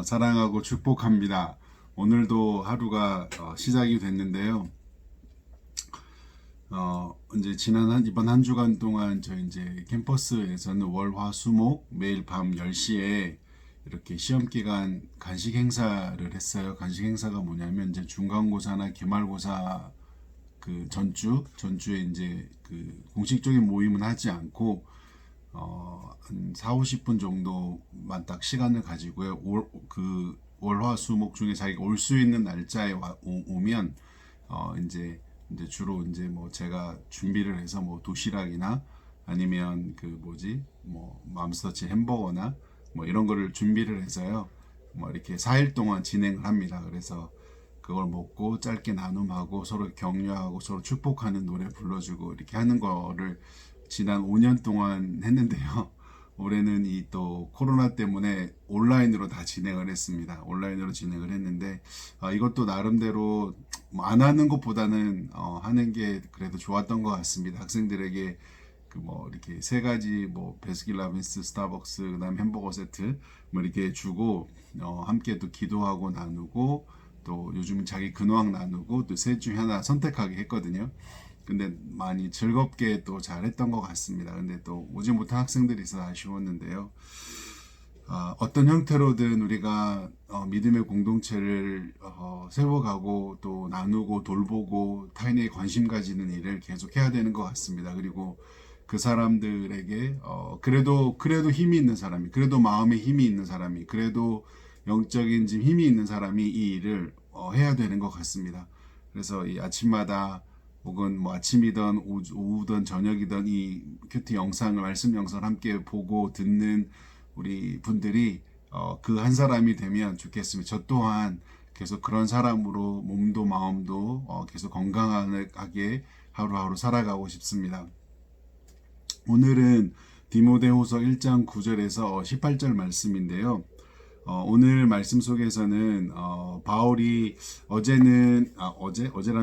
사랑하고 축복합니다. 오늘도 하루가 시작이 됐는데요. 이제 이번 한 주간 동안 저희 이제 캠퍼스에서는 월화수목 매일 밤 10시에 이렇게 시험 기간 간식 행사를 했어요. 간식 행사가 뭐냐면 이제 중간고사나 기말고사 그 전주에 이제 그 공식적인 모임은 하지 않고 한 4, 50분 정도만 딱 시간을 가지고요. 그 월화수목 중에 자기가 올 수 있는 날짜에 오면 이제 주로 이제 뭐 제가 준비를 해서 뭐 도시락이나 아니면 그 뭐지 뭐 맘스터치 햄버거나 뭐 이런 거를 준비를 해서요. 뭐 이렇게 4일 동안 진행을 합니다. 그래서 그걸 먹고 짧게 나눔하고 서로 격려하고 서로 축복하는 노래 불러주고 이렇게 하는 거를 지난 5년 동안 했는데요. 올해는 이 또 코로나 때문에 온라인으로 다 진행을 했습니다. 온라인으로 진행을 했는데 이것도 나름대로 뭐안 하는 것보다는 하는 게 그래도 좋았던 것 같습니다. 학생들에게 그 뭐 이렇게 세 가지 뭐 베스킨라빈스, 스타벅스, 그다음 햄버거 세트 뭐 이렇게 주고 함께 또 기도하고 나누고 또 요즘 자기 근황 나누고 또 셋 중에 하나 선택하게 했거든요. 근데 많이 즐겁게 또 잘했던 것 같습니다. 근데 또 오지 못한 학생들이 있어서 아쉬웠는데요. 어떤 형태로든 우리가 믿음의 공동체를 세워가고 또 나누고 돌보고 타인에게 관심 가지는 일을 계속 해야 되는 것 같습니다. 그리고 그 사람들에게 그래도 힘이 있는 사람이, 그래도 마음에 힘이 있는 사람이, 그래도 영적인 지금 힘이 있는 사람이 이 일을 해야 되는 것 같습니다. 그래서 이 아침마다 혹은 뭐 아침이든 오후든 저녁이든 이 큐티 영상을 말씀 영상을 함께 보고 듣는 우리 분들이 그 한 사람이 되면 좋겠습니다. 저 또한 계속 그런 사람으로 몸도 마음도 계속 건강하게 하루하루 살아가고 싶습니다. 오늘은 디모데후서 1장 9절에서 18절 말씀인데요. 오늘 말씀 속에서는 바울이 어제라는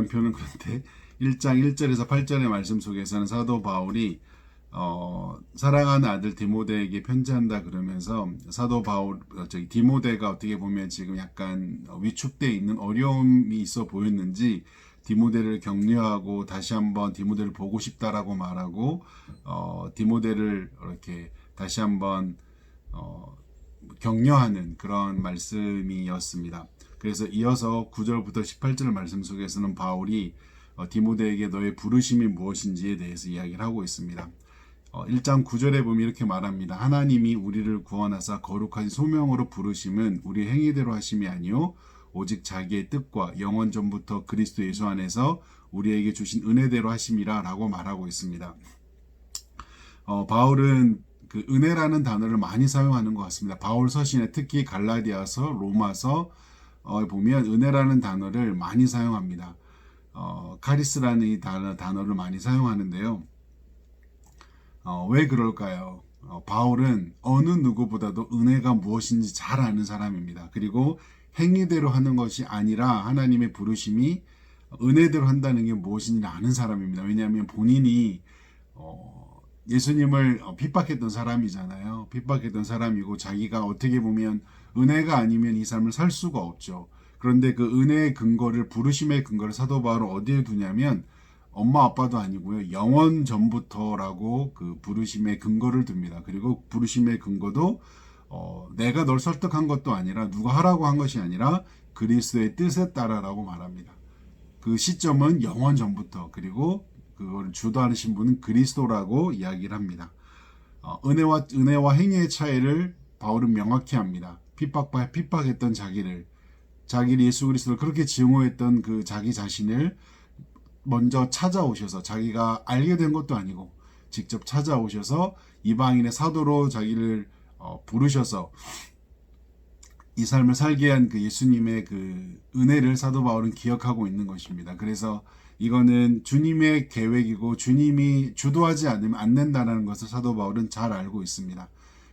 표현은 그런데 1장 1절에서 8절의 말씀 속에서는 사도 바울이 사랑하는 아들 디모데에게 편지한다 그러면서 사도 바울 디모데가 어떻게 보면 지금 약간 위축되어 있는 어려움이 있어 보였는지 디모데를 격려하고 다시 한번 디모데를 보고 싶다라고 말하고 디모데를 이렇게 다시 한번 격려하는 그런 말씀이었습니다. 그래서 이어서 9절부터 18절 말씀 속에서는 바울이 디모데에게 너의 부르심이 무엇인지에 대해서 이야기를 하고 있습니다. 1장 9절에 보면 이렇게 말합니다. 하나님이 우리를 구원하사 거룩한 소명으로 부르심은 우리 행위대로 하심이 아니요 오직 자기의 뜻과 영원 전부터 그리스도 예수 안에서 우리에게 주신 은혜대로 하심이라 라고 말하고 있습니다. 바울은 그 은혜라는 단어를 많이 사용하는 것 같습니다. 바울 서신에 특히 갈라디아서, 로마서 보면 은혜라는 단어를 많이 사용합니다. 카리스라는 이 단어를 많이 사용하는데요. 왜 그럴까요? 바울은 어느 누구보다도 은혜가 무엇인지 잘 아는 사람입니다. 그리고 행위대로 하는 것이 아니라 하나님의 부르심이 은혜대로 한다는 게 무엇인지 아는 사람입니다. 왜냐하면 본인이 예수님을 핍박했던 사람이잖아요. 핍박했던 사람이고 자기가 어떻게 보면 은혜가 아니면 이 삶을 살 수가 없죠. 그런데 그 은혜의 근거를 부르심의 근거를 사도 바울은 어디에 두냐면 엄마 아빠도 아니고요. 영원 전부터라고 그 부르심의 근거를 둡니다. 그리고 부르심의 근거도 내가 널 설득한 것도 아니라 누가 하라고 한 것이 아니라 그리스도의 뜻에 따라라고 말합니다. 그 시점은 영원 전부터 그리고 그걸 주도하신 분은 그리스도라고 이야기를 합니다. 은혜와 행위의 차이를 바울은 명확히 합니다. 핍박했던 자기를 예수 그리스도를 그렇게 증오했던 그 자기 자신을 먼저 찾아오셔서 자기가 알게 된 것도 아니고 직접 찾아오셔서 이방인의 사도로 자기를 부르셔서 이 삶을 살게 한 그 예수님의 그 은혜를 사도 바울은 기억하고 있는 것입니다. 그래서 이거는 주님의 계획이고 주님이 주도하지 않으면 안 된다는 것을 사도 바울은 잘 알고 있습니다.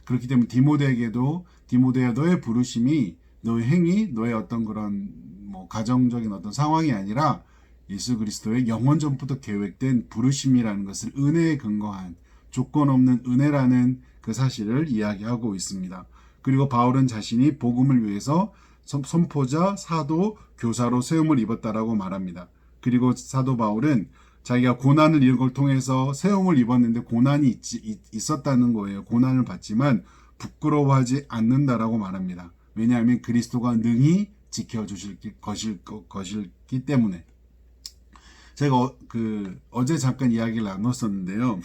그렇기 때문에 디모데에게도 디모데야 너의 부르심이 너의 행위, 너의 어떤 그런 뭐 가정적인 어떤 상황이 아니라 예수 그리스도의 영원 전부터 계획된 부르심이라는 것을 은혜에 근거한 조건 없는 은혜라는 그 사실을 이야기하고 있습니다. 그리고 바울은 자신이 복음을 위해서 선포자, 사도, 교사로 세움을 입었다라고 말합니다. 그리고 사도 바울은 자기가 고난을 이런 걸 통해서 세움을 입었는데 고난이 있었다는 거예요. 고난을 받지만 부끄러워하지 않는다라고 말합니다. 왜냐하면 그리스도가 능히 지켜주실 것이기 때문에. 제가 어제 잠깐 이야기를 나눴었는데요.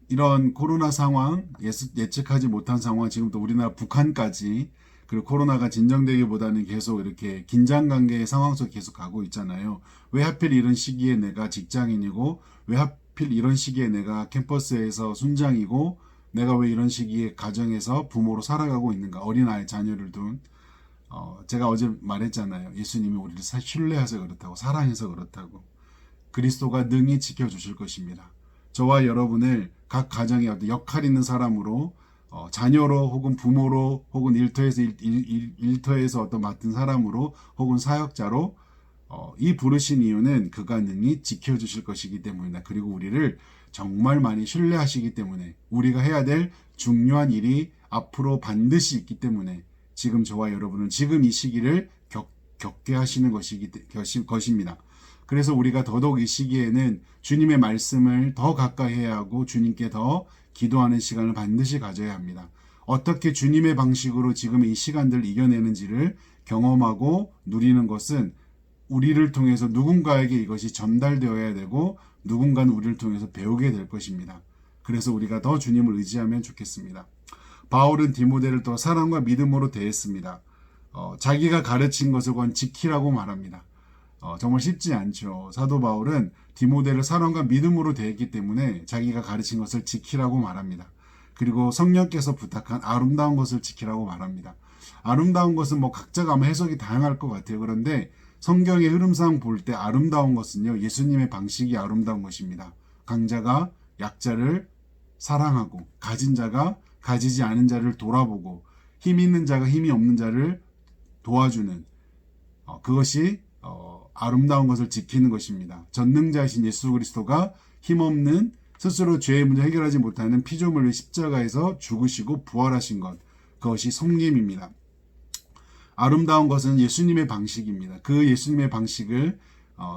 이런 코로나 상황, 예측하지 못한 상황, 지금 또 우리나라 북한까지, 그리고 코로나가 진정되기보다는 계속 이렇게 긴장 관계의 상황 속에 계속 가고 있잖아요. 왜 하필 이런 시기에 내가 직장인이고, 왜 하필 이런 시기에 내가 캠퍼스에서 순장이고, 내가 왜 이런 시기에 가정에서 부모로 살아가고 있는가, 어린아이 자녀를 둔. 제가 어제 말했잖아요. 예수님이 우리를 신뢰해서 그렇다고, 사랑해서 그렇다고. 그리스도가 능히 지켜주실 것입니다. 저와 여러분을 각 가정에 어떤 역할 있는 사람으로, 자녀로 혹은 부모로 혹은 일터에서 어떤 맡은 사람으로 혹은 사역자로 이 부르신 이유는 그가 능히 지켜주실 것이기 때문이다. 그리고 우리를 정말 많이 신뢰하시기 때문에, 우리가 해야 될 중요한 일이 앞으로 반드시 있기 때문에 지금 저와 여러분은 지금 이 시기를 겪게 하시는 것입니다. 그래서 우리가 더더욱 이 시기에는 주님의 말씀을 더 가까이 해야 하고 주님께 더 기도하는 시간을 반드시 가져야 합니다. 어떻게 주님의 방식으로 지금 이 시간들을 이겨내는지를 경험하고 누리는 것은 우리를 통해서 누군가에게 이것이 전달되어야 되고 누군가는 우리를 통해서 배우게 될 것입니다. 그래서 우리가 더 주님을 의지하면 좋겠습니다. 바울은 디모데를 또 사랑과 믿음으로 대했습니다. 자기가 가르친 것을 건 지키라고 말합니다. 정말 쉽지 않죠. 사도 바울은 디모데를 사랑과 믿음으로 대했기 때문에 자기가 가르친 것을 지키라고 말합니다. 그리고 성령께서 부탁한 아름다운 것을 지키라고 말합니다. 아름다운 것은 각자가 아마 해석이 다양할 것 같아요. 그런데 성경의 흐름상 볼 때 아름다운 것은요, 예수님의 방식이 아름다운 것입니다. 강자가 약자를 사랑하고, 가진 자가 가지지 않은 자를 돌아보고, 힘 있는 자가 힘이 없는 자를 도와주는, 그것이 아름다운 것을 지키는 것입니다. 전능자이신 예수 그리스도가 힘없는, 스스로 죄의 문제 해결하지 못하는 피조물을 십자가에서 죽으시고 부활하신 것, 그것이 속림입니다. 아름다운 것은 예수님의 방식입니다. 그 예수님의 방식을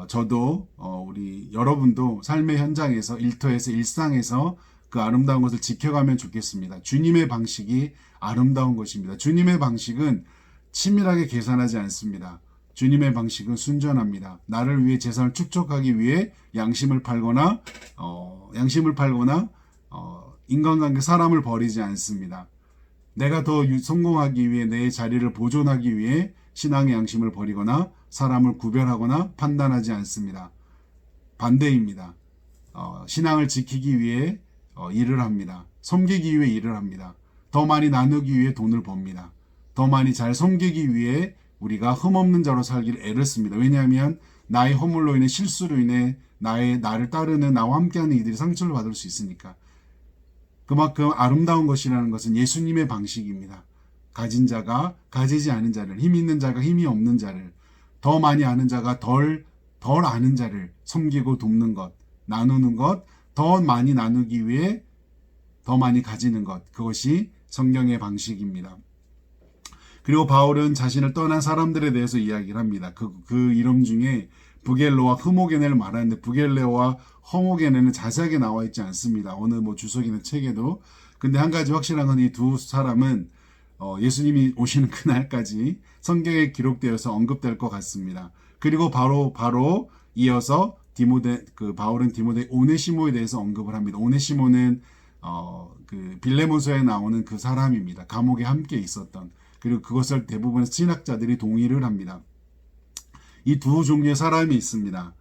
저도 우리 여러분도 삶의 현장에서, 일터에서, 일상에서 그 아름다운 것을 지켜가면 좋겠습니다. 주님의 방식이 아름다운 것입니다. 주님의 방식은 치밀하게 계산하지 않습니다. 주님의 방식은 순전합니다. 나를 위해 재산을 축적하기 위해 양심을 팔거나 인간관계, 사람을 버리지 않습니다. 내가 더 성공하기 위해, 내 자리를 보존하기 위해 신앙의 양심을 버리거나 사람을 구별하거나 판단하지 않습니다. 반대입니다. 신앙을 지키기 위해 일을 합니다. 섬기기 위해 일을 합니다. 더 많이 나누기 위해 돈을 법니다. 더 많이 잘 섬기기 위해 우리가 흠없는 자로 살기를 애를 씁니다. 왜냐하면 나의 허물로 인해, 실수로 인해 나를 따르는, 나와 함께하는 이들이 상처를 받을 수 있으니까. 그만큼 아름다운 것이라는 것은 예수님의 방식입니다. 가진 자가 가지지 않은 자를, 힘 있는 자가 힘이 없는 자를, 더 많이 아는 자가 덜 아는 자를 섬기고 돕는 것, 나누는 것, 더 많이 나누기 위해 더 많이 가지는 것, 그것이 성경의 방식입니다. 그리고 바울은 자신을 떠난 사람들에 대해서 이야기를 합니다. 그 이름 중에 부겔로와 흐모게네를 말하는데, 부겔레와 허모게네는 자세하게 나와 있지 않습니다. 어느 주석이나 책에도. 근데 한 가지 확실한 건 이 두 사람은 예수님이 오시는 그날까지 성경에 기록되어서 언급될 것 같습니다. 그리고 바로 이어서 바울은 디모데 오네시모에 대해서 언급을 합니다. 오네시모는 빌레몬서에 나오는 그 사람입니다. 감옥에 함께 있었던. 그리고 그것을 대부분의 신학자들이 동의를 합니다. 이 두 종류의 사람이 있습니다.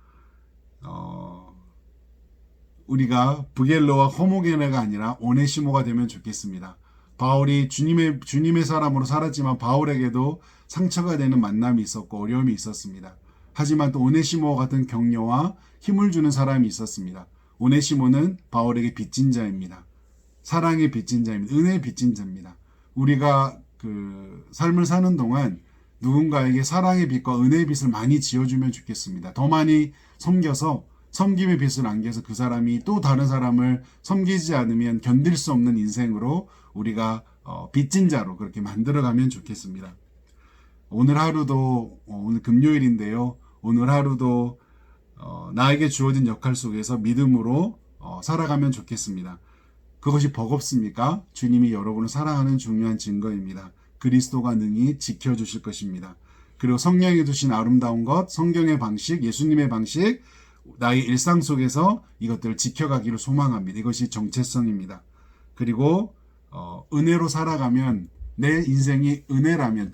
우리가 부겔로와 호모게네가 아니라 오네시모가 되면 좋겠습니다. 바울이 주님의 사람으로 살았지만 바울에게도 상처가 되는 만남이 있었고 어려움이 있었습니다. 하지만 또 오네시모 같은 격려와 힘을 주는 사람이 있었습니다. 오네시모는 바울에게 빚진 자입니다. 사랑의 빚진 자입니다. 은혜의 빚진 자입니다. 우리가 삶을 사는 동안 누군가에게 사랑의 빚과 은혜의 빚을 많이 지어주면 좋겠습니다. 더 많이 섬겨서 섬김의 빚을 안겨서 그 사람이 또 다른 사람을 섬기지 않으면 견딜 수 없는 인생으로 우리가 빚진 자로 그렇게 만들어가면 좋겠습니다. 오늘 하루도 오늘 금요일인데요. 오늘 하루도 나에게 주어진 역할 속에서 믿음으로 살아가면 좋겠습니다. 그것이 버겁습니까? 주님이 여러분을 사랑하는 중요한 증거입니다. 그리스도가 능히 지켜주실 것입니다. 그리고 성령이 주신 아름다운 것, 성경의 방식, 예수님의 방식, 나의 일상 속에서 이것들을 지켜가기를 소망합니다. 이것이 정체성입니다. 그리고 은혜로 살아가면 내 인생이 은혜라면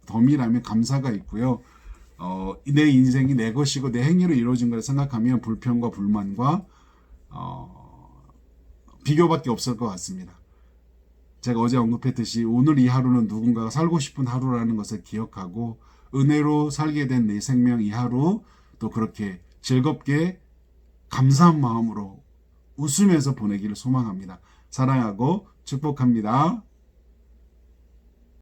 덤이라면 감사가 있고요. 내 인생이 내 것이고 내 행위로 이루어진 걸 생각하면 불평과 불만과 비교밖에 없을 것 같습니다. 제가 어제 언급했듯이 오늘 이 하루는 누군가가 살고 싶은 하루라는 것을 기억하고 은혜로 살게 된 내 생명 이 하루 또 그렇게 즐겁게 감사한 마음으로 웃으면서 보내기를 소망합니다. 사랑하고 축복합니다.